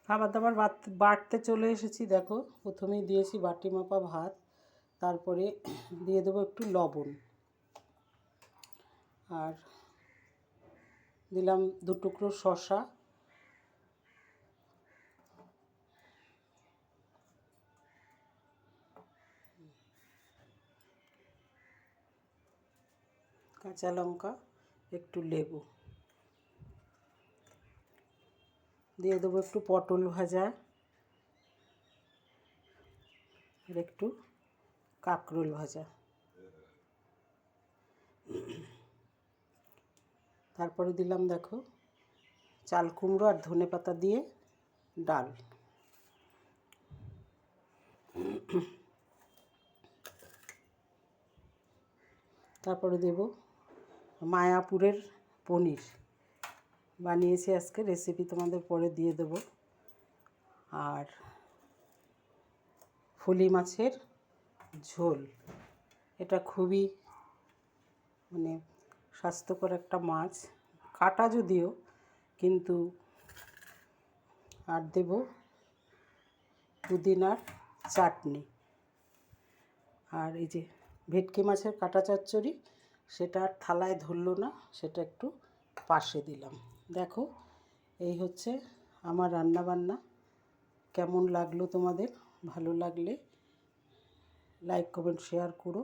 খাবার দাবার বাড়তে চলে এসেছি। দেখো, প্রথমেই দিয়েছি বাটি মাপা ভাত, তারপরে দিয়ে দেবো একটু লবণ, আর দিলাম 2 টুকরো শসা, কাঁচা লঙ্কা, একটু লেবু, দিয়ে দেবো একটু পটল ভাজা আর একটু কাঁকরোল ভাজা। তারপরে দিলাম দেখো চাল কুমড়ো আর ধনেপাতা দিয়ে ডাল। তারপরে দেব মায়াপুরের পনির, বানিয়েছি আজকে, রেসিপি তোমাদের পরে দিয়ে দেব। আর ফলি মাছের ঝোল, এটা খুবই মানে স্বাস্থ্যকর একটা মাছ, কাটা যদিও, কিন্তু। আর দেব পুদিনার চাটনি, আর এই যে ভেটকি মাছের কাটা চচ্চড়ি, সেটা আর থালায় ধরলো না, সেটা একটু পাশে দিলাম। দেখো, এই হচ্ছে আমার রান্না বান্না। কেমন লাগলো তোমাদের? ভালো লাগলে লাইক কমেন্ট শেয়ার করো।